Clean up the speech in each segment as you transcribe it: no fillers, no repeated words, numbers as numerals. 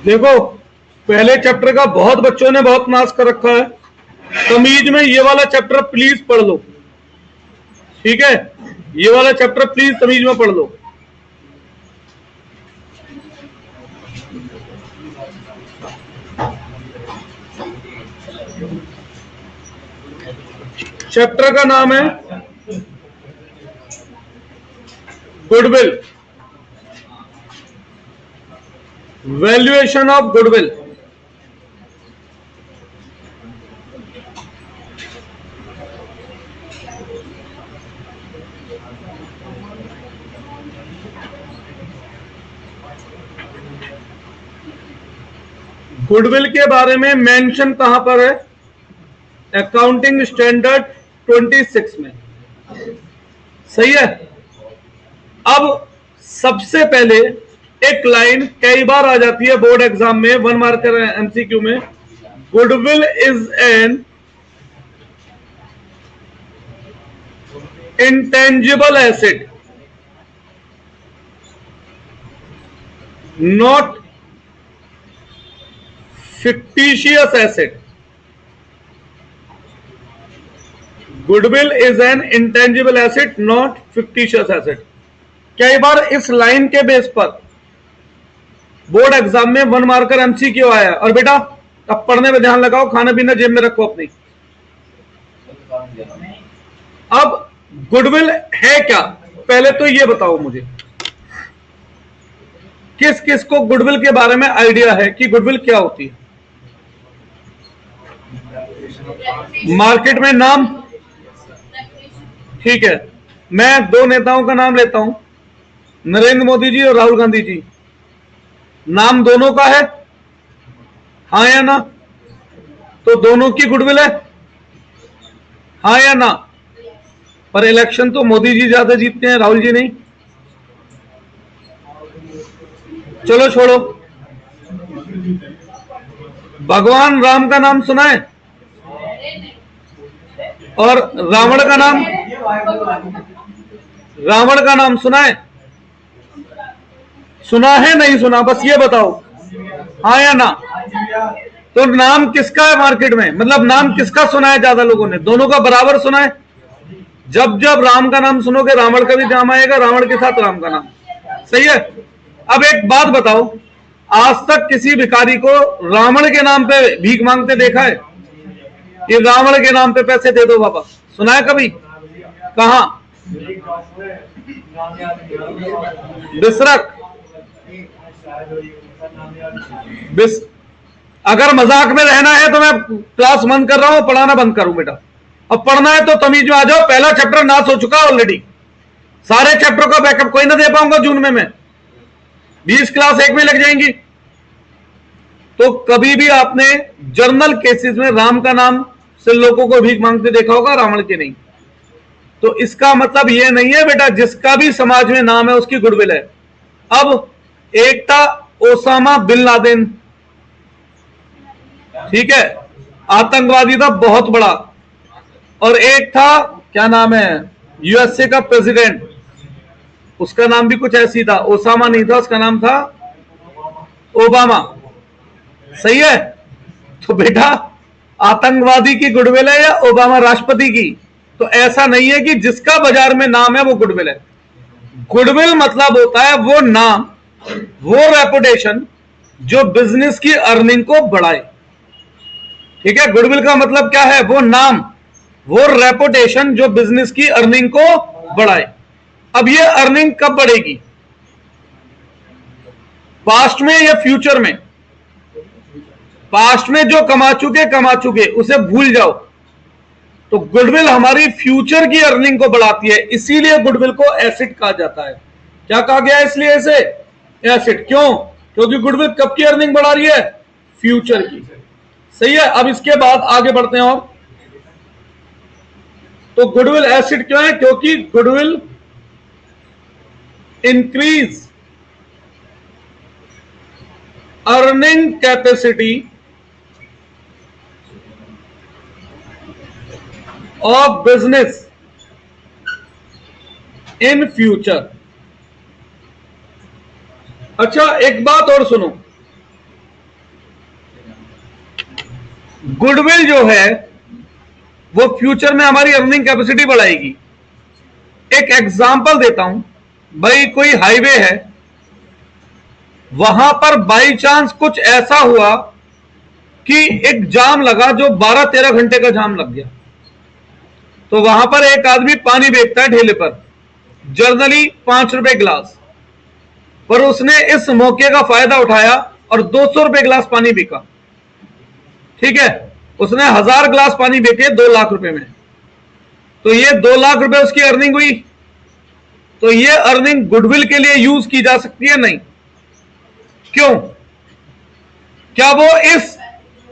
देखो, पहले चैप्टर का बहुत बच्चों ने बहुत नाश कर रखा है। तमीज में ये वाला चैप्टर प्लीज पढ़ लो, ठीक है? ये वाला चैप्टर प्लीज तमीज में पढ़ लो। चैप्टर का नाम है goodwill, valuation of goodwill. Goodwill के बारे में मेंशन कहां पर है? अकाउंटिंग स्टैंडर्ड 26 में, सही है? अब सबसे पहले एक लाइन कई बार आ जाती है बोर्ड एग्जाम में, 1 मार्कर एमसीक्यू में, goodwill is an intangible asset not fictitious asset. Goodwill is an intangible asset, not fictitious asset. कई बार इस लाइन के बेस पर बोर्ड एग्जाम में 1 मार्कर एमसीक्यू आया। और बेटा अब पढ़ने में ध्यान लगाओ, खाना पीना जेब में रखो अपनी। अब गुडविल है क्या, पहले तो ये बताओ मुझे, किस किस को गुडविल के बारे में आइडिया है कि गुडविल क्या होती है? मार्केट में नाम, ठीक है। मैं 2 नेताओं का नाम लेता हूं, नरेंद्र मोदी जी और राहुल गांधी जी। नाम दोनों का है, हाँ या ना? तो दोनों की गुडविल है, हाँ या ना? पर इलेक्शन तो मोदी जी ज्यादा जीतते हैं, राहुल जी नहीं। चलो छोड़ो। भगवान राम का नाम सुना है? और रावण का नाम सुना है? सुना है नहीं सुना, बस ये बताओ, हाँ या ना? तो नाम किसका है मार्केट में, मतलब नाम किसका सुना है ज्यादा लोगों ने? दोनों का बराबर सुना है। जब जब राम का नाम सुनोगे रावण का भी नाम आएगा, रावण के साथ राम का नाम, सही है? अब एक बात बताओ, आज तक किसी भिखारी को रावण के नाम पे भीख मांगते देखा है? ये रावण के नाम पे पैसे दे दो बाबा, सुना है कभी? कहां? बिसरक। अगर मजाक में रहना है तो मैं क्लास बंद कर रहा हूं, पढ़ाना बंद करूं बेटा। अब पढ़ना है तो तमीज में आ जाओ। पहला चैप्टर नाश हो चुका है ऑलरेडी, सारे चैप्टर का बैकअप कोई ना दे पाऊंगा जून में मैं, 20 क्लास एक में लग जाएंगी। तो कभी भी आपने जर्नल केसेस में राम का नाम से लोगों को भीख मांगते देखा होगा, रावण के नहीं। तो इसका मतलब यह नहीं है बेटा जिसका भी समाज में नाम है उसकी गुडविल है। अब एक था ओसामा बिन लादेन, ठीक है, आतंकवादी था बहुत बड़ा। और एक था, क्या नाम है, यूएसए का प्रेसिडेंट, उसका नाम भी कुछ ऐसी था, ओसामा नहीं था, उसका नाम था ओबामा, सही है? तो बेटा आतंकवादी की गुडविल है या ओबामा राष्ट्रपति की? तो ऐसा नहीं है कि जिसका बाजार में नाम है वो गुडविल है। गुडविल मतलब होता है वो नाम, वो रेपुटेशन जो बिजनेस की अर्निंग को बढ़ाए, ठीक है? गुडविल का मतलब क्या है? वो नाम, वो रेपुटेशन जो बिजनेस की अर्निंग को बढ़ाए। अब ये अर्निंग कब बढ़ेगी, पास्ट में या फ्यूचर में? पास्ट में जो कमा चुके उसे भूल जाओ। तो गुडविल हमारी फ्यूचर की अर्निंग को बढ़ाती है, इसीलिए गुडविल को एसेट कहा जाता है। क्या कहा गया इसलिए इसे एसेट? क्यों? क्योंकि गुडविल कब की अर्निंग बढ़ा रही है? फ्यूचर की, सही है। अब इसके बाद आगे बढ़ते हैं। और तो गुडविल एसिड क्यों है? क्योंकि goodwill increase earning capacity of business in future. अच्छा, एक बात और सुनो, गुडविल जो है वो फ्यूचर में हमारी अर्निंग कैपेसिटी बढ़ाएगी। एक एग्जांपल देता हूं भाई, कोई हाईवे है, वहां पर बाई चांस कुछ ऐसा हुआ कि एक जाम लगा जो 12-13 घंटे का जाम लग गया, तो वहां पर एक आदमी पानी बेचता है ठेले पर, जनरली 5 रुपए गिलास, पर उसने इस मौके का फायदा उठाया और 200 रुपए गिलास पानी बिका। ठीक है, उसने 1000 गिलास पानी बेचे 2 लाख रुपए में, तो ये 2 लाख रुपए उसकी अर्निंग हुई। तो ये अर्निंग गुडविल के लिए यूज की जा सकती है? नहीं। क्यों? क्या वो इस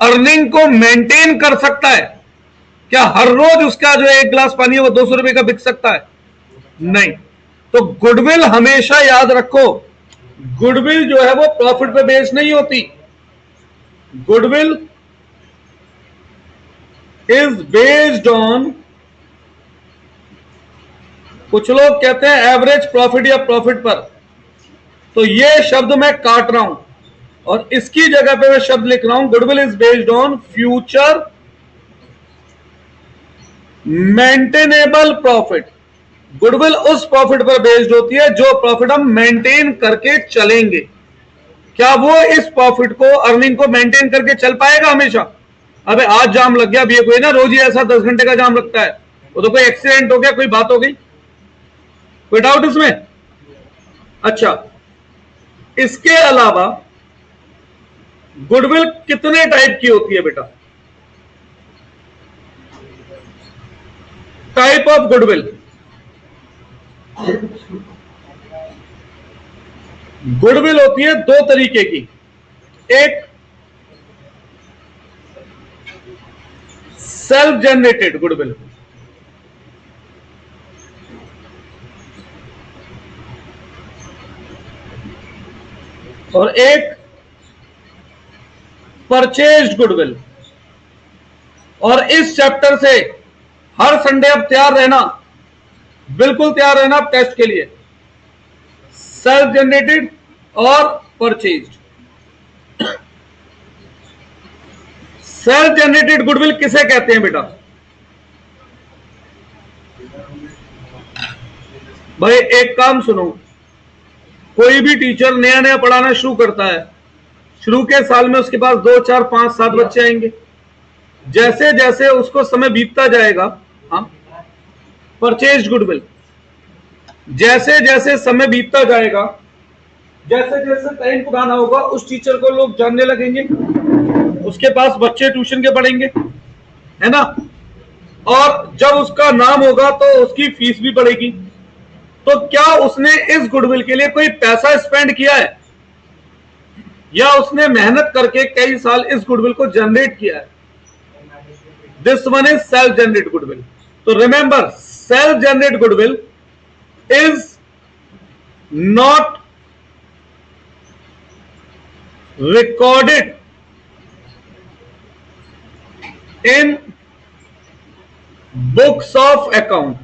अर्निंग को मेंटेन कर सकता है? क्या हर रोज उसका जो 1 गिलास पानी है वो 200 रुपए का बिक सकता है? नहीं। तो गुडविल हमेशा याद रखो, गुडविल जो है वो प्रॉफिट पे बेस्ड नहीं होती। गुडविल इज बेस्ड ऑन, कुछ लोग कहते हैं एवरेज प्रॉफिट या प्रॉफिट पर, तो ये शब्द मैं काट रहा हूं और इसकी जगह पे मैं शब्द लिख रहा हूं, goodwill is based on future maintainable profit. Goodwill उस प्रॉफिट पर बेस्ड होती है जो प्रॉफिट हम मेंटेन करके चलेंगे। क्या वो इस प्रॉफिट को, अर्निंग को मेंटेन करके चल पाएगा हमेशा? अबे आज जाम लग गया, अब ये कोई ना रोज ही ऐसा 10 घंटे का जाम लगता है, वो तो कोई एक्सीडेंट हो गया, कोई बात हो गई, कोई डाउट इसमें? अच्छा, इसके अलावा गुडविल कितने टाइप की होती है बेटा? टाइप ऑफ गुडविल, गुडविल होती है 2 तरीके की। एक सेल्फ जनरेटेड गुडविल, और एक परचेज्ड गुडविल। और इस चैप्टर से हर संडे अब तैयार रहना, बिल्कुल तैयार रहना अब टेस्ट के लिए। सेल्फ जनरेटेड और परचेज्ड। सेल्फ जनरेटेड गुडविल किसे कहते हैं बेटा? भाई एक काम सुनो, कोई भी टीचर नया नया पढ़ाना शुरू करता है, शुरू के साल में उसके पास 2, 4, 5, 7 बच्चे आएंगे। जैसे जैसे उसको समय बीतता जाएगा, हाँ, परचेज्ड गुडविल, जैसे जैसे समय बीतता जाएगा, जैसे जैसे टाइम पुराना होगा, उस टीचर को लोग जानने लगेंगे, उसके पास बच्चे ट्यूशन के पढ़ेंगे, है ना, और जब उसका नाम होगा तो उसकी फीस भी बढ़ेगी। तो क्या उसने इस गुडविल के लिए कोई पैसा स्पेंड किया है, या उसने मेहनत करके कई साल इस गुडविल को जनरेट किया है? This one is self generate goodwill. तो remember, self generate goodwill is not recorded in books of account।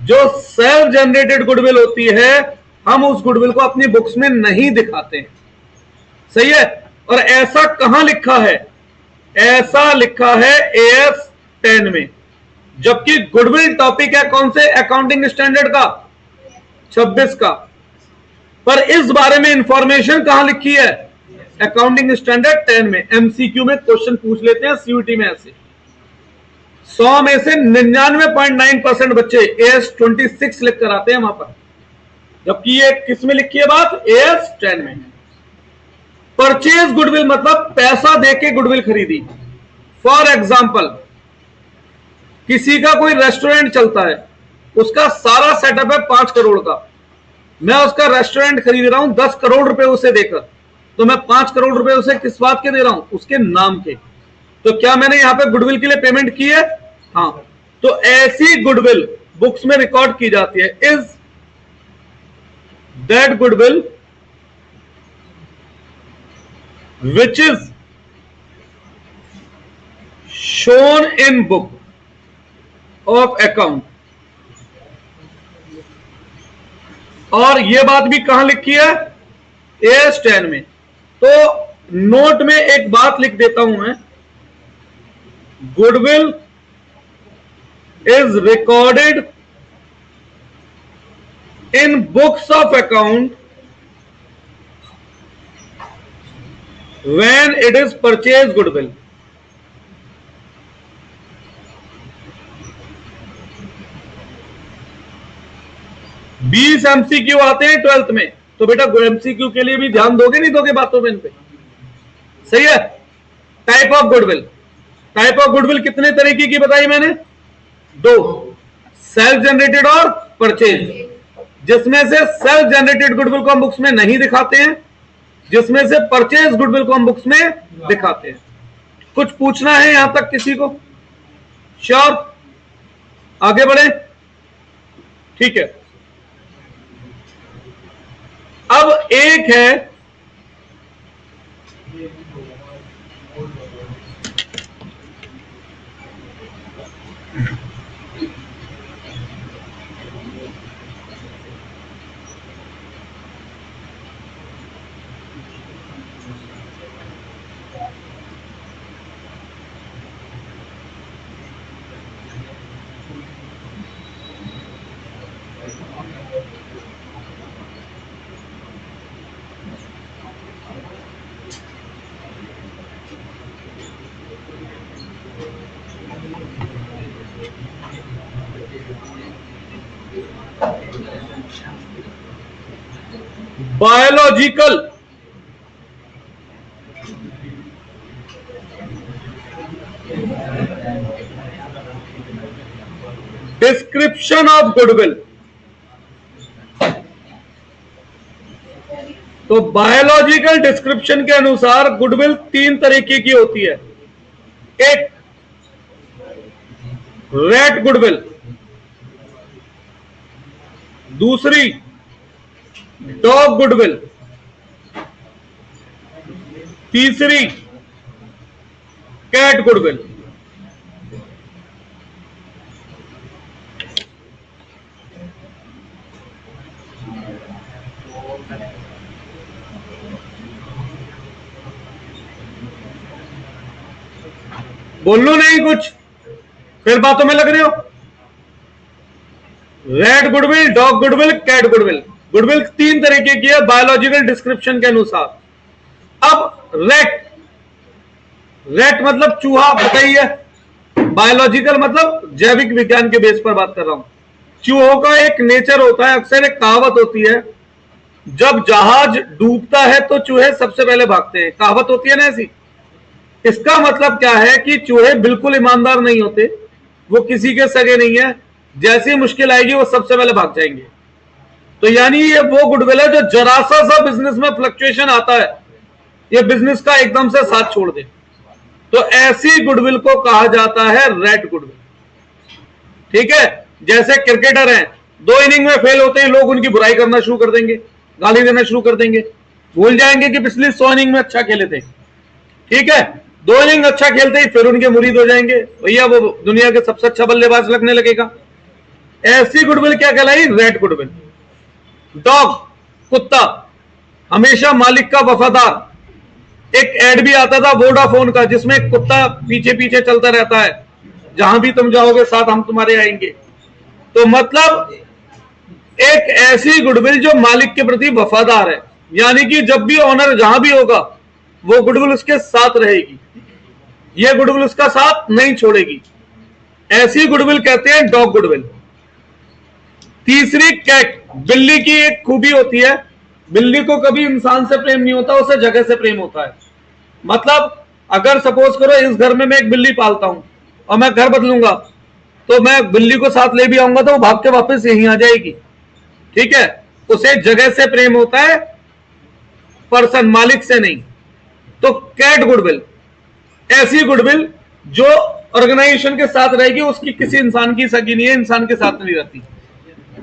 जो सेल्फ जनरेटेड गुडविल होती है, हम उस गुडविल को अपनी बुक्स में नहीं दिखाते हैं। सही है? और ऐसा कहां लिखा है? ऐसा लिखा है AS 10 में, जबकि गुडविल टॉपिक है कौन से? अकाउंटिंग स्टैंडर्ड का 26 का। पर इस बारे में इंफॉर्मेशन कहां लिखी है? अकाउंटिंग स्टैंडर्ड 10 में। MCQ में क्वेश्चन पूछ लेते हैं CUT में ऐसे। 100 में से 99.9% बच्चे AS 26 लिख कर आते हैं वहां पर, जबकि ये किस में लिखी है बात? AS 10 में। परचेज गुडविल मतलब पैसा देके गुडविल खरीदी। फॉर एग्जाम्पल, किसी का कोई रेस्टोरेंट चलता है, उसका सारा सेटअप है 5 करोड़ का, मैं उसका रेस्टोरेंट खरीद रहा हूं 10 करोड़ रुपए उसे देकर, तो मैं 5 करोड़ रुपए उसे किस बात के दे रहा हूं? उसके नाम के। तो क्या मैंने यहां पे गुडविल के लिए पेमेंट की है? हाँ, तो ऐसी गुडविल बुक्स में रिकॉर्ड की जाती है। Is that goodwill which is shown in book of account। और यह बात भी कहां लिखी है? AS10 में। तो नोट में एक बात लिख देता हूं मैं, goodwill is recorded in books of account when it is purchased goodwill। बीस MCQ आते हैं 12th में, तो बेटा MCQ के लिए भी ध्यान दोगे नहीं दोगे बातों में इन पे? सही है। Type of goodwill, type of goodwill कितने तरीके की बताई मैंने? दो, सेल्फ जनरेटेड और परचेज। जिसमें से सेल्फ जनरेटेड गुडविल को हम बुक्स में नहीं दिखाते हैं, जिसमें से परचेज गुडविल को हम बुक्स में दिखाते हैं। कुछ पूछना है यहां तक किसी को? श्योर, आगे बढ़े? ठीक है। अब एक है बायोलॉजिकल डिस्क्रिप्शन ऑफ गुडविल। तो बायोलॉजिकल डिस्क्रिप्शन के अनुसार गुडविल तीन तरीके की होती है। एक रैट गुडविल, दूसरी डॉग गुडविल, तीसरी कैट गुडविल। बोल लो नहीं कुछ, फिर बातों में लग रहे हो। Red goodwill, dog goodwill, cat goodwill. Goodwill तीन तरीके की है बायोलॉजिकल डिस्क्रिप्शन के अनुसार। अब रेट, रेट मतलब चूहा, पता ही है। बायोलॉजिकल मतलब जैविक विज्ञान के बेस पर बात कर रहा हूं। चूहों का एक नेचर होता है, अक्सर एक कहावत होती है, जब जहाज डूबता है तो चूहे सबसे पहले भागते हैं। कहावत होती है ना ऐसी। इसका मतलब क्या है कि चूहे बिल्कुल ईमानदार नहीं होते, वो किसी के सगे नहीं है, जैसी मुश्किल आएगी वो सबसे पहले भाग जाएंगे। तो यानी ये वो गुडविल है जो जरा सा बिजनेस में फ्लक्चुएशन आता है, ये बिजनेस का एकदम से साथ छोड़ दे। तो ऐसी गुडविल को कहा जाता है रेड गुडविल। ठीक है, जैसे क्रिकेटर हैं, 2 इनिंग में फेल होते हैं, लोग उनकी बुराई करना शुरू कर देंगे, गाली देना शुरू कर देंगे, भूल जाएंगे कि पिछली 100 इनिंग में अच्छा खेले थे। ठीक है, 2 इनिंग अच्छा खेलते ही फिर उनके मुरीद हो जाएंगे, भैया वो दुनिया के सबसे अच्छा बल्लेबाज लगने लगेगा। ऐसी गुडविल क्या कहलाई? Red goodwill. डॉग, कुत्ता, हमेशा मालिक का वफादार। एक एड भी आता था वोडाफोन का, जिसमें कुत्ता पीछे पीछे चलता रहता है, जहां भी तुम जाओगे साथ हम तुम्हारे आएंगे। तो मतलब एक ऐसी गुडविल जो मालिक के प्रति वफादार है, यानी कि जब भी ऑनर जहां भी होगा वो गुडविल उसके साथ रहेगी, ये गुडविल उसका साथ नहीं छोड़ेगी। ऐसी गुडविल कहते हैं डॉग गुडविल। तीसरी कैट, बिल्ली की एक खूबी होती है, बिल्ली को कभी इंसान से प्रेम नहीं होता, उसे जगह से प्रेम होता है। मतलब अगर सपोज करो इस घर में मैं एक बिल्ली पालता हूं और मैं घर बदलूंगा, तो मैं बिल्ली को साथ ले भी आऊंगा तो वो भाग के वापस यहीं आ जाएगी। ठीक है, उसे जगह से प्रेम होता है, पर्सन, मालिक से नहीं। तो कैट गुडविल, ऐसी गुडविल जो ऑर्गेनाइजेशन के साथ रहेगी, उसकी किसी इंसान की सगी नहीं है, इंसान के साथ नहीं रहती।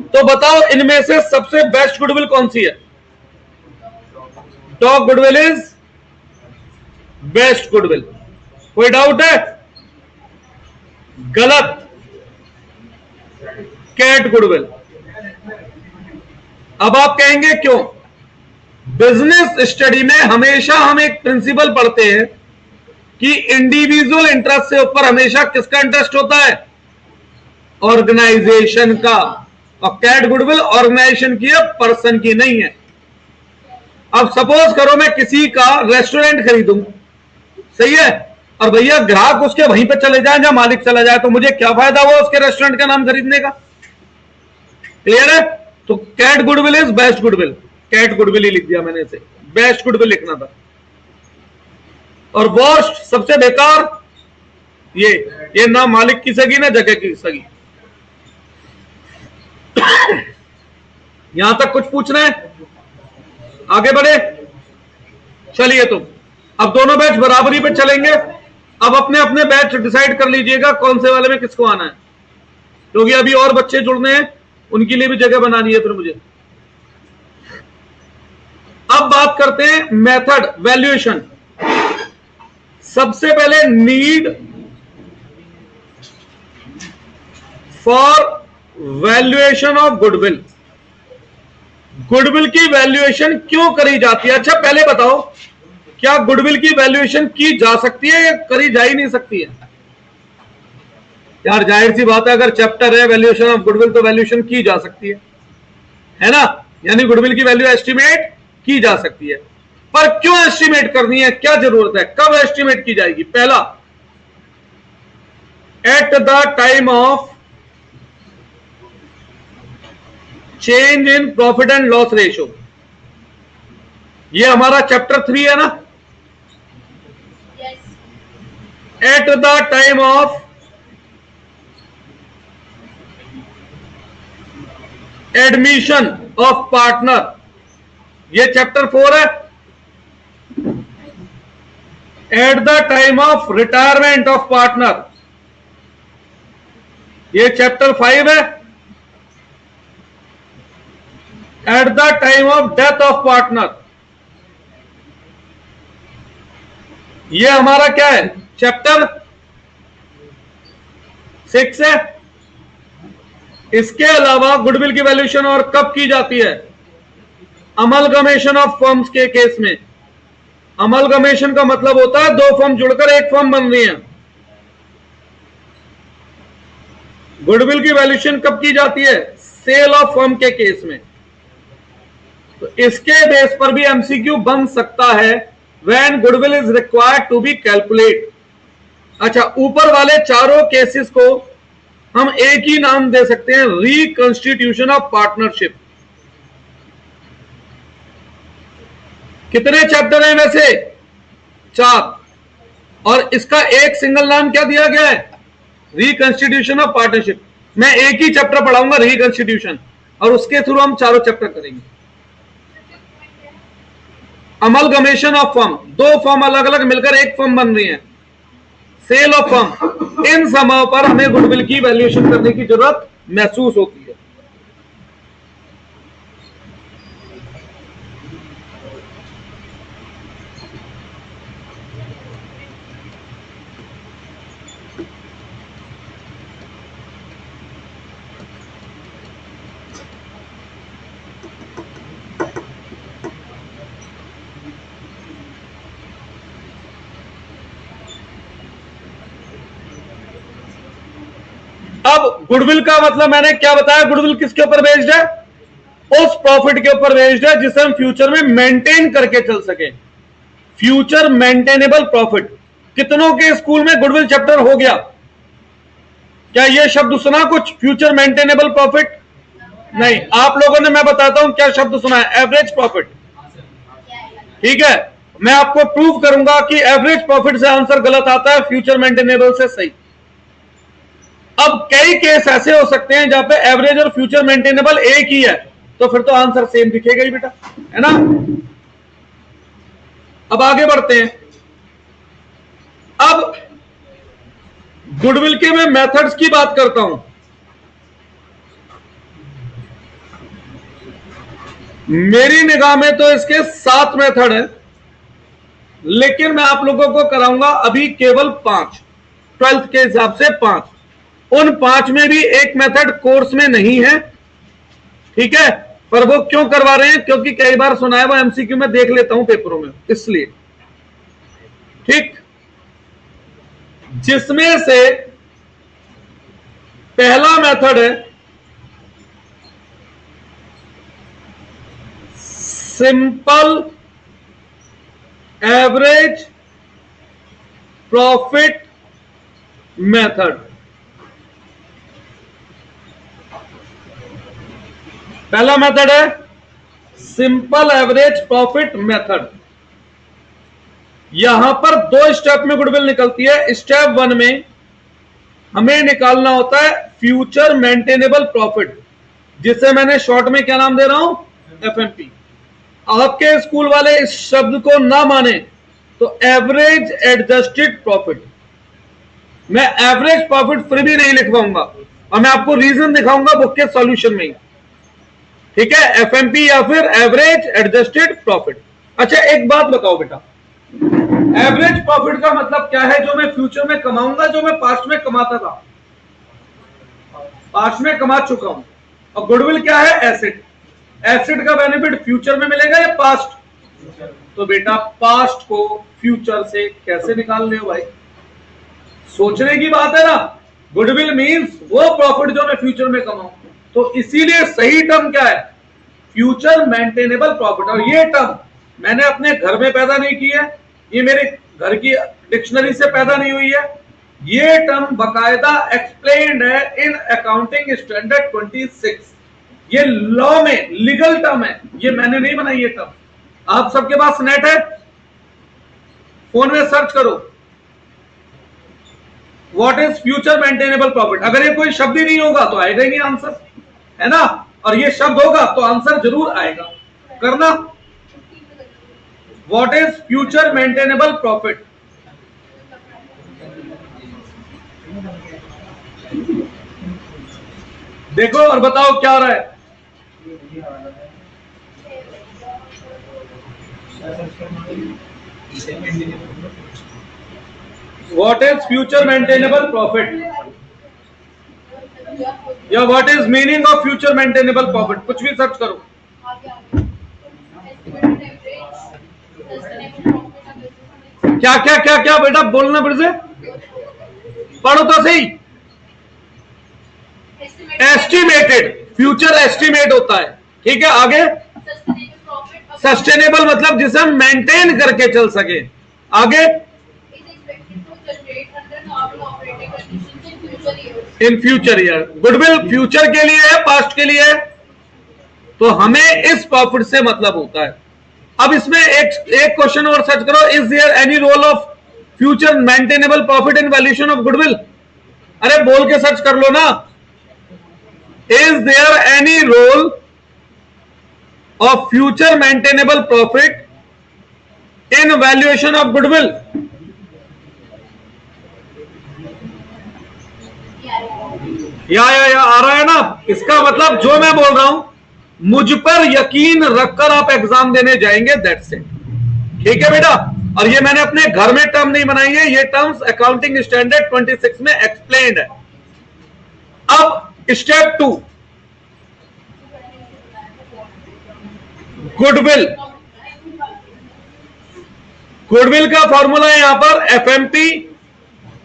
तो बताओ इनमें से सबसे बेस्ट गुडविल कौन सी है? Top goodwill is best goodwill. कोई डाउट है? गलत। Cat goodwill. अब आप कहेंगे क्यों? बिजनेस स्टडी में हमेशा हम एक प्रिंसिपल पढ़ते हैं कि इंडिविजुअल इंटरेस्ट से ऊपर हमेशा किसका इंटरेस्ट होता है? ऑर्गेनाइजेशन का। और कैट गुडविल ऑर्गेनाइजेशन की है, पर्सन की नहीं है। अब सपोज करो मैं किसी का रेस्टोरेंट खरीदूं, सही है, और भैया ग्राहक उसके वहीं पे चले जाए जहां मालिक चला जाए, तो मुझे क्या फायदा हुआ उसके रेस्टोरेंट का नाम खरीदने का? क्लियर है? तो cat goodwill is best goodwill. Cat goodwill ही लिख दिया मैंने इसे, बेस्ट गुडविल लिखना था। और वर्स्ट, सबसे बेकार, ये ना मालिक की सगी ना जगह की सगी। यहां तक कुछ पूछना है? आगे बढ़े? चलिए तुम अब दोनों बैच बराबरी पे चलेंगे। अब अपने अपने बैच डिसाइड कर लीजिएगा कौन से वाले में किसको आना है, क्योंकि अभी और बच्चे जुड़ने हैं, उनके लिए भी जगह बनानी है फिर मुझे। अब बात करते हैं मेथड वैल्यूएशन। सबसे पहले need for valuation of goodwill. Goodwill की वैल्यूएशन क्यों करी जाती है? अच्छा पहले बताओ, क्या गुडविल की वैल्यूएशन की जा सकती है या करी जा ही नहीं सकती है? यार जाहिर सी बात है, अगर चैप्टर है वैल्यूएशन ऑफ गुडविल तो वैल्यूएशन की जा सकती है ना? यानी गुडविल की वैल्यू एस्टिमेट की जा सकती है। पर क्यों एस्टिमेट करनी है, क्या जरूरत है, कब एस्टिमेट की जाएगी? पहला, at the time of change in profit and loss ratio. ये हमारा चैप्टर 3 है ना? At the time of admission of partner, ये चैप्टर 4 है। At the time of retirement of partner, ये चैप्टर 5 है। At the time of death of partner, ये हमारा क्या है? चैप्टर 6 है। इसके अलावा गुडविल की वैल्यूएशन और कब की जाती है? अमलगमेशन ऑफ फर्म्स के केस में। अमलगमेशन का मतलब होता है दो फर्म जुड़कर एक फर्म बन रही है। गुडविल की वैल्यूएशन कब की जाती है? सेल ऑफ फर्म के केस में। तो इसके बेस पर भी एमसीक्यू बन सकता है, when goodwill is required to be calculate. अच्छा, ऊपर वाले चारों केसेस को हम एक ही नाम दे सकते हैं, रिकंस्टिट्यूशन ऑफ पार्टनरशिप। कितने चैप्टर हैं वैसे? 4, और इसका एक सिंगल नाम क्या दिया गया है? Reconstitution of partnership. मैं एक ही चैप्टर पढ़ाऊंगा, रिकंस्टिट्यूशन, और उसके थ्रू हम चारों चैप्टर करेंगे। अमलगमेशन ऑफ फर्म, दो फर्म अलग अलग मिलकर एक फर्म बन रही है। सेल ऑफ फर्म, इन समय पर हमें गुडविल की वैल्यूएशन करने की जरूरत महसूस होती है। अब गुडविल का मतलब मैंने क्या बताया? गुडविल किसके ऊपर बेस्ड है? उस प्रॉफिट के ऊपर बेस्ड है जिसे हम फ्यूचर में मेंटेन करके चल सके। Future maintainable profit. कितनों के स्कूल में गुडविल चैप्टर हो गया? क्या यह शब्द सुना कुछ? फ्यूचर मेंटेनेबल प्रॉफिट नहीं। आप लोगों ने, मैं बताता हूं क्या शब्द सुना है, एवरेज प्रॉफिट। ठीक है, मैं आपको प्रूव करूंगा कि एवरेज प्रॉफिट से आंसर गलत आता है, फ्यूचर मेंटेनेबल से सही। अब कई केस ऐसे हो सकते हैं जहां पे एवरेज और फ्यूचर मेंटेनेबल एक ही है, तो फिर तो आंसर सेम दिखेगा ही बेटा, है ना? अब आगे बढ़ते हैं। अब गुडविल के मैं मेथड्स की बात करता हूं। मेरी निगाह में तो इसके 7 मेथड है, लेकिन मैं आप लोगों को कराऊंगा अभी केवल 5, 12th के हिसाब से 5। उन 5 में भी एक मेथड कोर्स में नहीं है, ठीक है, पर वो क्यों करवा रहे हैं, क्योंकि कई बार सुना है वो एमसीक्यू में देख लेता हूं पेपरों में, इसलिए। ठीक, जिसमें से पहला मेथड है सिंपल एवरेज प्रॉफिट मेथड। पहला मेथड है सिंपल एवरेज प्रॉफिट मेथड। यहां पर 2 स्टेप में गुडविल निकलती है। स्टेप 1 में हमें निकालना होता है फ्यूचर मेंटेनेबल प्रॉफिट, जिसे मैंने शॉर्ट में क्या नाम दे रहा हूं, एफएमपी। आपके स्कूल वाले इस शब्द को ना माने तो एवरेज एडजस्टेड प्रॉफिट, मैं एवरेज प्रॉफिट फिर भी नहीं लिखवाऊंगा, और मैं आपको रीजन दिखाऊंगा बुक के सॉल्यूशन में ही, ठीक है, एफएमपी या फिर एवरेज एडजस्टेड प्रॉफिट। अच्छा, एक बात बताओ बेटा, एवरेज प्रॉफिट का मतलब क्या है? जो मैं फ्यूचर में कमाऊंगा, जो मैं पास्ट में कमाता था, पास्ट में कमा चुका हूं। और गुडविल क्या है? एसेट। एसेट का बेनिफिट फ्यूचर में मिलेगा या पास्ट? तो बेटा पास्ट को फ्यूचर से कैसे निकाल ले भाई, सोचने की बात है ना। गुडविल मींस वो प्रॉफिट जो मैं फ्यूचर में कमाऊं, तो इसीलिए सही टर्म क्या है? Future maintainable profit. और ये टर्म मैंने अपने घर में पैदा नहीं की है, ये मेरे घर की डिक्शनरी से पैदा नहीं हुई है, ये टर्म बकायदा एक्सप्लेन्ड है इन अकाउंटिंग स्टैंडर्ड 26। ये लॉ में लीगल टर्म है, ये मैंने नहीं बनाई ये टर्म। आप सबके पास नेट है, फोन में सर्च करो what is future maintainable profit. अगर ये कोई शब्द ही नहीं होगा तो आएगा ही नहीं आंसर, है ना, और ये शब्द होगा तो आंसर जरूर आएगा। करना, what is future maintainable profit. देखो और बताओ क्या हो रहा है। What is future maintainable profit? या what is meaning of future maintainable profit? कुछ भी सर्च करो। क्या क्या क्या क्या बेटा बोलना फिर से, पढ़ो तो सही। एस्टिमेटेड, फ्यूचर एस्टिमेट होता है, ठीक है। आगे सस्टेनेबल मतलब जिसे हम मेंटेन करके चल सके। आगे in future year. Goodwill future के लिए है, पास्ट के लिए है, तो हमें इस प्रॉफिट से मतलब होता है। अब इसमें एक क्वेश्चन और सर्च करो, is there any role of future maintainable profit in valuation of goodwill. अरे बोल के सर्च कर लो ना, is there any role of future maintainable profit in valuation of goodwill. या आ रहा है ना। इसका मतलब जो मैं बोल रहा हूं, मुझ पर यकीन रखकर आप एग्जाम देने जाएंगे, दैट्स इट, ठीक है बेटा। और ये मैंने अपने घर में टर्म नहीं बनाई है, ये टर्म्स अकाउंटिंग स्टैंडर्ड 26 में एक्सप्लेन्ड है। अब स्टेप 2, गुडविल। गुडविल का फॉर्मूला है यहां पर एफएमपी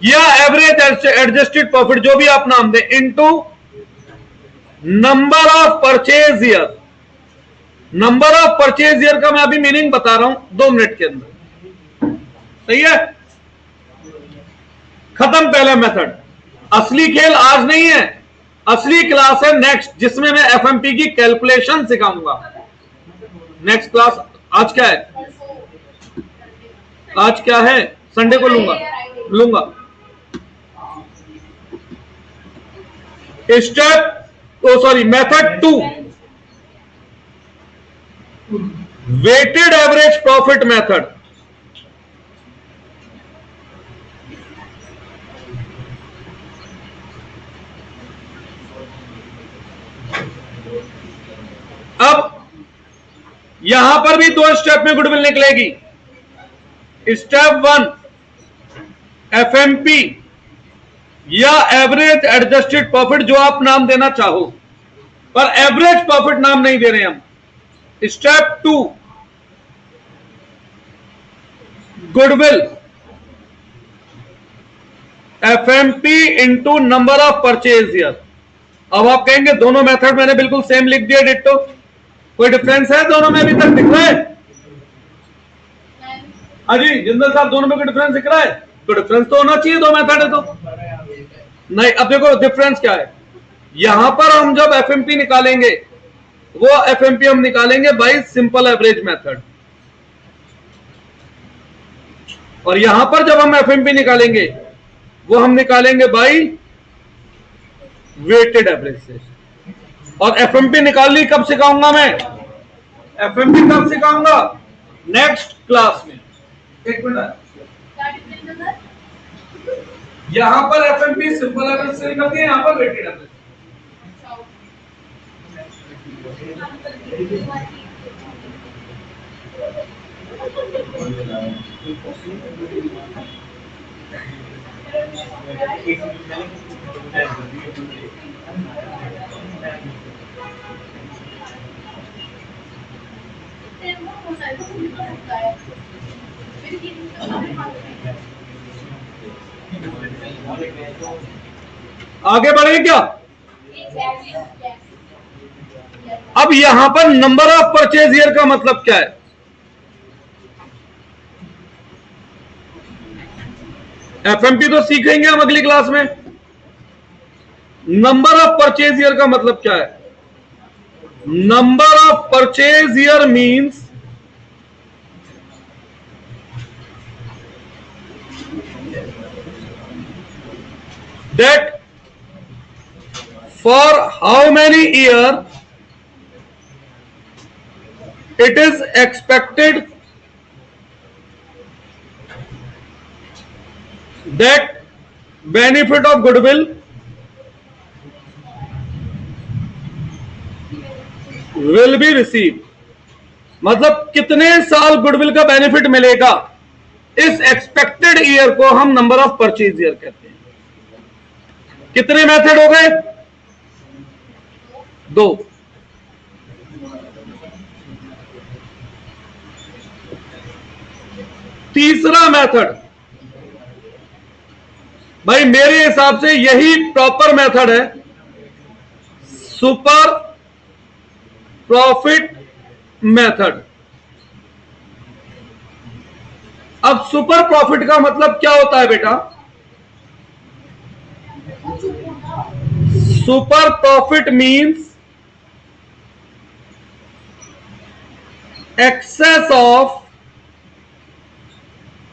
या एवरेज एडजस्टेड प्रॉफिट, जो भी आप नाम दें, into number of purchase year. Number of purchase year का मैं अभी मीनिंग बता रहा हूं 2 मिनट के अंदर, सही है। खत्म पहला मेथड। असली खेल आज नहीं है, असली क्लास है नेक्स्ट, जिसमें मैं एफएमपी की कैलकुलेशन सिखाऊंगा। नेक्स्ट क्लास आज क्या है? आज क्या है? संडे को लूंगा। Method 2, weighted average profit method. अब यहां पर भी 2 स्टेप में गुडविल निकलेगी। स्टेप 1 एफएमपी या एवरेज एडजस्टेड प्रॉफिट, जो आप नाम देना चाहो, पर एवरेज प्रॉफिट नाम नहीं दे रहे हम। Step 2 goodwill FMP into number of purchase year. अब आप कहेंगे दोनों मेथड मैंने बिल्कुल सेम लिख दिया, डिट्टो, कोई डिफरेंस है दोनों में? अभी तक दिख रहा है? हाँ जी जिंदल साहब, दोनों में कोई डिफरेंस दिख रहा है? तो डिफरेंस तो होना चाहिए, दो मेथड है तो। नहीं, अब देखो डिफरेंस क्या है। यहां पर हम जब एफएमपी निकालेंगे, वो एफएमपी हम निकालेंगे बाय सिंपल एवरेज मेथड, और यहां पर जब हम एफएमपी निकालेंगे वो हम निकालेंगे बाय वेटेड एवरेज से। और एफएमपी निकालनी कब सिखाऊंगा मैं? एफएमपी कब सिखाऊंगा? नेक्स्ट क्लास में। एक मिनट, यहां पर एफएमपी सिंपल एवरेज से निकलती है, यहां पर वेटेड एवरेज। आगे बढ़े क्या? अब यहां पर नंबर ऑफ परचेज ईयर का मतलब क्या है? एफएमपी तो सीखेंगे हम अगली क्लास में। नंबर ऑफ परचेज ईयर का मतलब क्या है? Number of purchase year means that for how many year it is expected that benefit of goodwill will be received। मतलब कितने साल गुडविल का बेनिफिट मिलेगा, इस एक्सपेक्टेड ईयर को हम नंबर ऑफ परचेज ईयर कहते हैं। कितने मेथड हो गए? 2। तीसरा मेथड, भाई मेरे हिसाब से यही प्रॉपर मेथड है, सुपर प्रॉफिट मेथड। अब सुपर प्रॉफिट का मतलब क्या होता है बेटा? Super profit means excess of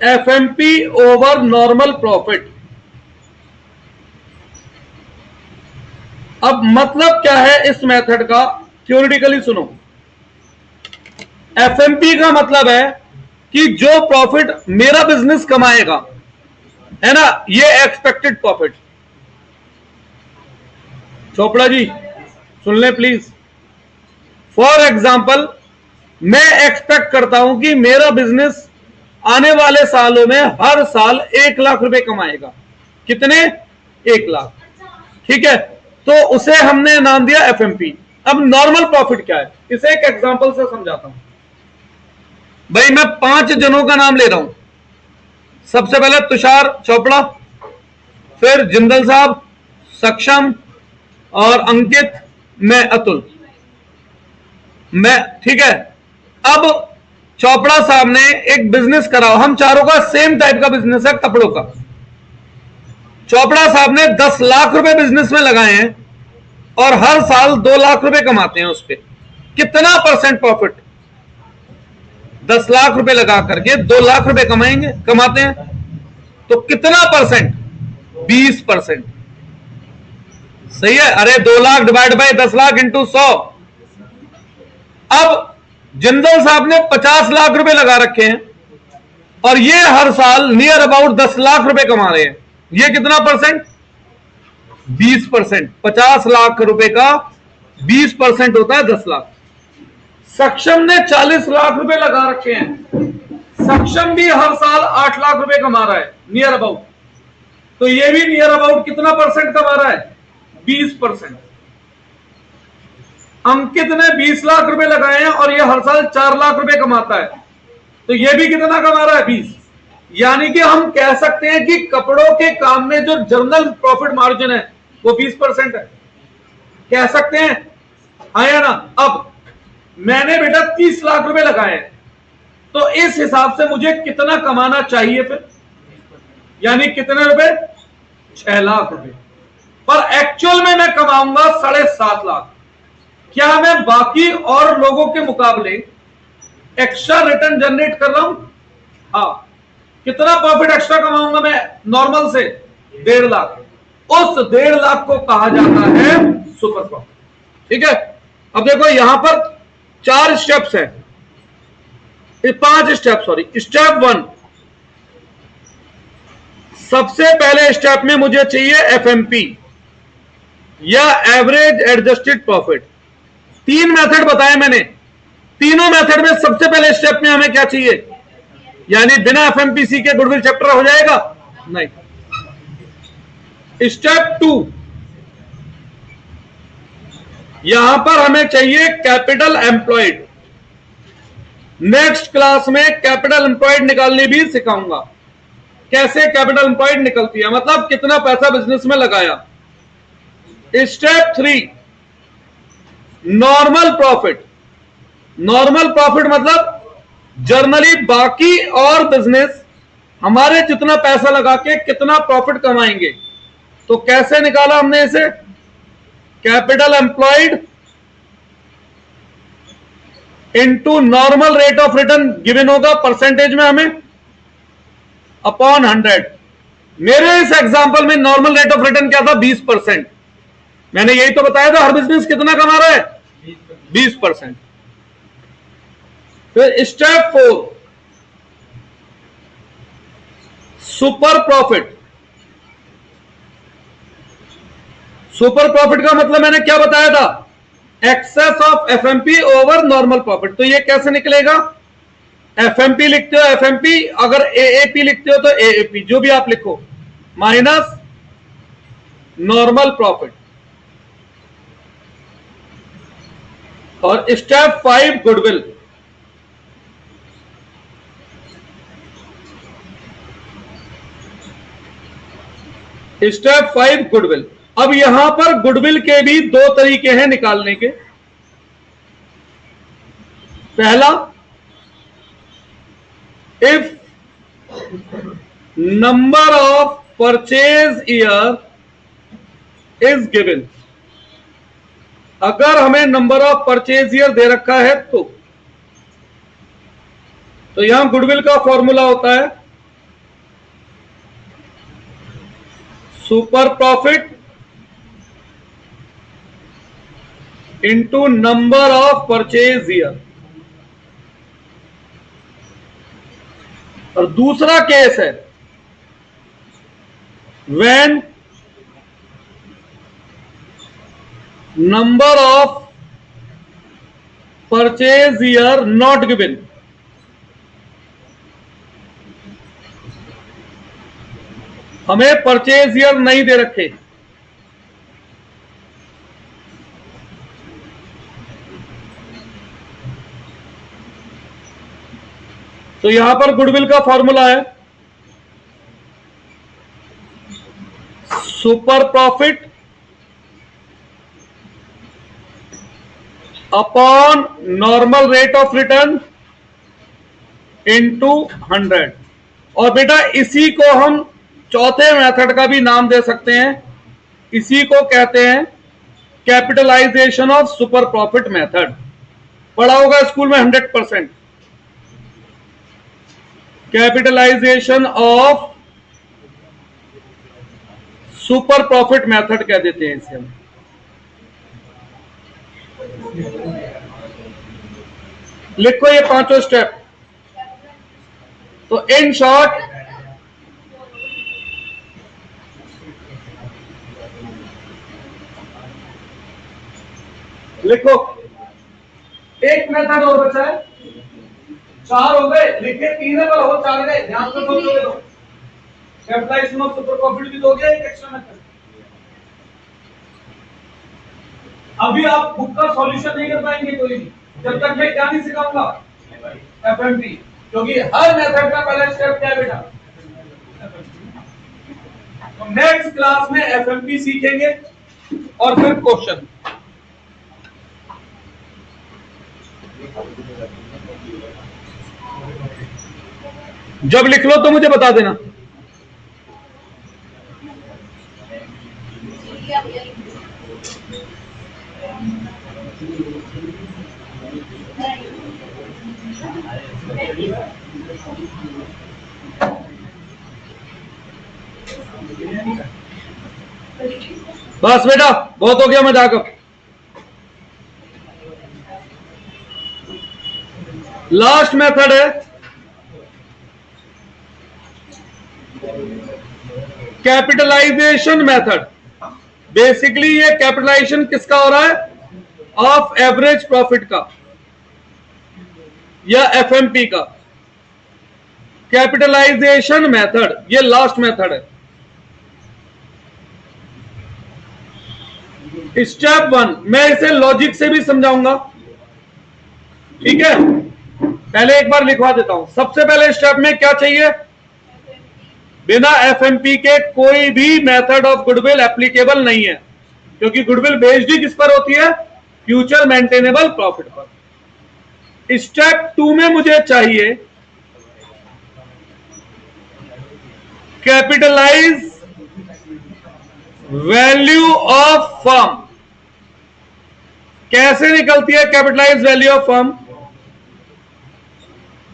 FMP over normal profit। अब मतलब क्या है इस मेथड का? थ्योरेटिकली सुनो, एफएमपी का मतलब है कि जो प्रॉफिट मेरा बिजनेस कमाएगा, है ना, ये एक्सपेक्टेड प्रॉफिट। चोपड़ा जी सुन ले प्लीज। फॉर एग्जाम्पल, मैं एक्सपेक्ट करता हूं कि मेरा बिजनेस आने वाले सालों में हर साल 1 लाख रुपए कमाएगा। कितने? 1 लाख। ठीक है, तो उसे हमने नाम दिया एफएमपी। अब नॉर्मल प्रॉफिट क्या है, इसे एक एग्जांपल से समझाता हूं। भाई मैं 5 जनों का नाम ले रहा हूं। सबसे पहले तुषार चोपड़ा, फिर जिंदल साहब, सक्षम और अंकित, मैं अतुल, मैं। ठीक है, अब चोपड़ा साहब ने एक बिजनेस कराओ, हम चारों का सेम टाइप का बिजनेस है, कपड़ों का। चोपड़ा साहब ने 10 लाख रुपए बिजनेस में लगाए हैं और हर साल 2 लाख रुपए कमाते हैं उस पर। कितना परसेंट प्रॉफिट? 10 लाख रुपए लगा करके 2 लाख रुपए कमाते हैं, तो कितना परसेंट? 20%। सही है? अरे 2 lakh divide by 10 lakh into 100। अब जिंदल साहब ने 50 लाख रुपए लगा रखे हैं और ये हर साल नियर अबाउट 10 लाख रुपए कमा रहे हैं। ये कितना परसेंट? 20%। 50 लाख रुपए का 20% होता है 10 लाख। सक्षम ने 40 लाख रुपए लगा रखे हैं, सक्षम भी हर साल 8 लाख रुपए कमा रहा है नियर अबाउट, तो ये भी नियर अबाउट कितना परसेंट कमा रहा है? 20%। अंकित ने 20 लाख रुपए लगाए हैं और ये हर साल 4 लाख रुपए कमाता है, तो ये भी कितना कमा रहा है? 20। यानी कि हम कह सकते हैं कि कपड़ों के काम में जो जर्नल प्रॉफिट मार्जिन है वो 20% है, कह सकते हैं, हाँ या ना? अब मैंने बेटा 30 लाख रुपए लगाए, तो इस हिसाब से मुझे कितना कमाना चाहिए फिर? यानी कितने रुपए? 6 लाख रुपए। पर एक्चुअल में मैं कमाऊंगा 7.5 लाख। क्या मैं बाकी और लोगों के मुकाबले एक्स्ट्रा रिटर्न जनरेट कर रहा हूं? हाँ। कितना प्रॉफिट एक्स्ट्रा कमाऊंगा मैं नॉर्मल से? 1.5 लाख। उस 1.5 लाख को कहा जाता है सुपर प्रॉफिट। ठीक है, अब देखो यहां पर 4 स्टेप्स है, 5 स्टेप, सॉरी। स्टेप 1, सबसे पहले स्टेप में मुझे चाहिए एफएमपी या एवरेज एडजस्टेड प्रॉफिट। 3 मेथड बताए मैंने, तीनों मेथड में सबसे पहले स्टेप में हमें क्या चाहिए? यानी बिना एफएमपीसी के गुडविल चैप्टर हो जाएगा? नहीं। स्टेप 2, यहां पर हमें चाहिए कैपिटल एम्प्लॉयड। नेक्स्ट क्लास में कैपिटल एम्प्लॉयड निकालनी भी सिखाऊंगा, कैसे कैपिटल एम्प्लॉयड निकलती है, मतलब कितना पैसा बिजनेस में लगाया। Step 3, normal profit. Normal profit मतलब जर्नली बाकी और बिजनेस हमारे जितना पैसा लगा के कितना प्रॉफिट कमाएंगे, तो कैसे निकाला हमने इसे? Capital employed into normal rate of return given होगा परसेंटेज में हमें अपॉन 100। मेरे इस एग्जांपल में नॉर्मल रेट ऑफ रिटर्न क्या था? 20%। मैंने यही तो बताया था, हर बिजनेस कितना कमा रहा है? 20%। फिर step 4, super profit. Super profit का मतलब मैंने क्या बताया था? Excess of FMP over normal profit. तो ये कैसे निकलेगा? एफएमपी लिखते हो एफएमपी, अगर एएपी लिखते हो तो एएपी, जो भी आप लिखो, माइनस नॉर्मल प्रॉफिट। और स्टेप 5, गुडविल। Step 5, goodwill. अब यहां पर गुडविल के भी 2 तरीके हैं निकालने के। पहला, if number of purchase year is given, अगर हमें नंबर ऑफ परचेज ईयर दे रखा है तो यहां गुडविल का फॉर्मूला होता है super profit into number of purchase year. और दूसरा केस है when number of purchase year not given. हमें परचेज ईयर नहीं दे रखे, तो यहां पर गुडविल का फॉर्मूला है super profit upon normal rate of return into 100। और बेटा इसी को हम चौथे मेथड का भी नाम दे सकते हैं, इसी को कहते हैं capitalisation of super profit method. पढ़ा होगा स्कूल में 100%। Capitalisation of super profit method कह देते हैं इसे हम। लिखो ये 5 स्टेप। तो इन शॉर्ट, लिखो एक मेथड और बचा है, 4 हो गए, लिखे 3 है पर हो 4 गए, ध्यान से सोचोगे तो कैपिटलाइजेशन ऑफ सुपर प्रॉफिट भी दोगे, एक एक्स्ट्रा मेथड। अभी आप बुक का सॉल्यूशन नहीं कर पाएंगे कोई भी, जब तक मैं क्या नहीं सिखाऊंगा, एफएमपी, क्योंकि हर मेथड का पहला स्टेप क्या है बेटा, तो नेक्स्ट क्लास में एफएमपी सीखेंगे और फिर क्वेश्चन। जब लिख लो तो मुझे बता देना। बस बेटा बहुत हो गया मजाक। लास्ट मेथड है कैपिटलाइजेशन मेथड। बेसिकली ये कैपिटलाइजेशन किसका हो रहा है, ऑफ एवरेज प्रॉफिट का या एफएमपी का। कैपिटलाइजेशन मेथड ये लास्ट मेथड है। स्टेप 1 मैं इसे लॉजिक से भी समझाऊंगा, ठीक है। पहले एक बार लिखवा देता हूं। सबसे पहले स्टेप में क्या चाहिए, बिना एफएमपी के कोई भी मेथड ऑफ गुडविल एप्लीकेबल नहीं है, क्योंकि गुडविल बेस्ड ही किस पर होती है, फ्यूचर मेंटेनेबल प्रॉफिट पर। स्टेप 2 में मुझे चाहिए कैपिटलाइज वैल्यू ऑफ फर्म। कैसे निकलती है कैपिटलाइज वैल्यू ऑफ फर्म,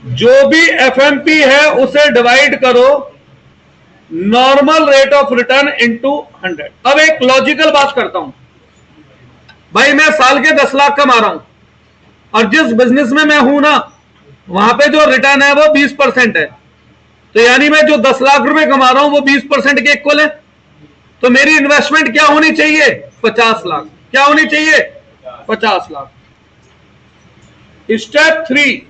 जो भी एफएमपी है उसे डिवाइड करो normal rate of return into 100। अब एक लॉजिकल बात करता हूं भाई, मैं साल के 10 लाख कमा रहा हूं और जिस बिजनेस में मैं हूं ना वहां पे जो रिटर्न है वो 20% है, तो यानी मैं जो 10 लाख रुपए कमा रहा हूं वो 20% के इक्वल है। तो मेरी इन्वेस्टमेंट क्या होनी चाहिए, 50 लाख। क्या होनी चाहिए, 50 lakh. Step 3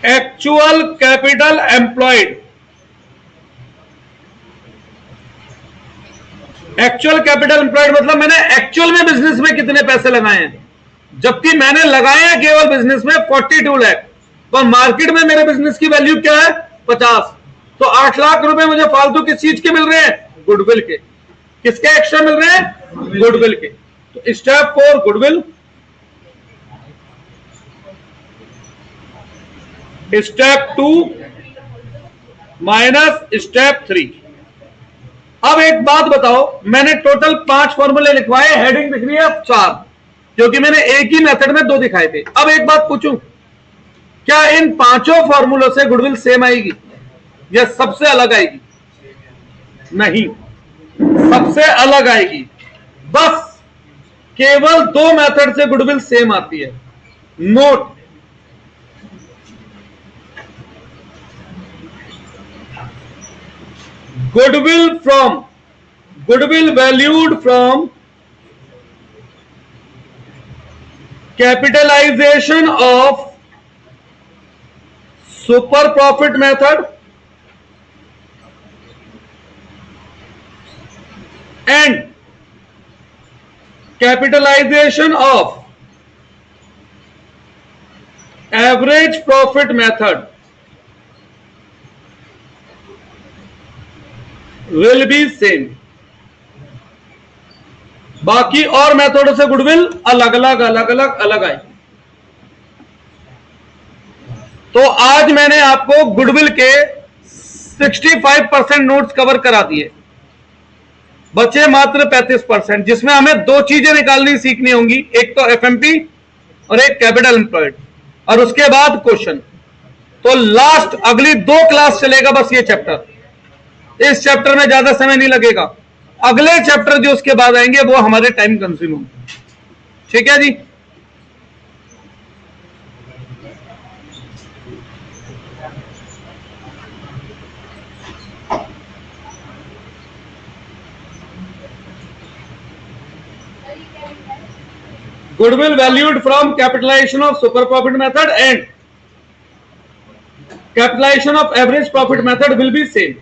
actual capital employed. Actual capital employed मतलब मैंने एक्चुअल में बिजनेस में कितने पैसे लगाए हैं, जबकि मैंने लगाए हैं केवल बिजनेस में 42 लाख, पर मार्केट में मेरे बिजनेस की वैल्यू क्या है, 50। तो 8 लाख रुपए मुझे फालतू किस चीज के मिल रहे हैं, गुडविल के। किसके एक्स्ट्रा मिल रहे हैं, गुडविल के। तो step 4 goodwill, step 2 minus step 3। अब एक बात बताओ, मैंने टोटल 5 फॉर्मूले लिखवाए, हेडिंग दिख रही है 4, क्योंकि मैंने एक ही मेथड में 2 दिखाए थे। अब एक बात पूछूं, क्या इन 5 फॉर्मूलों से गुडविल सेम आएगी या सबसे अलग आएगी? नहीं, सबसे अलग आएगी। बस केवल 2 मेथड से गुडविल सेम आती है। Note, goodwill valued from capitalization of super profit method and capitalization of average profit method will be same। बाकी और मेथडों से गुडविल अलग अलग आएगी। तो आज मैंने आपको गुडविल के 65% नोट्स कवर करा दिए, बचे मात्र 35%, जिसमें हमें 2 चीजें निकालनी सीखनी होंगी, एक तो एफएमपी और एक कैपिटल एम्प्लॉयड, और उसके बाद क्वेश्चन। तो लास्ट अगली 2 क्लास चलेगा बस ये चैप्टर। इस चैप्टर में ज्यादा समय नहीं लगेगा, अगले चैप्टर जो उसके बाद आएंगे वो हमारे टाइम कंज्यूम होंगे। ठीक है जी। Goodwill valued from capitalization of super profit method and capitalization of average profit method will be same.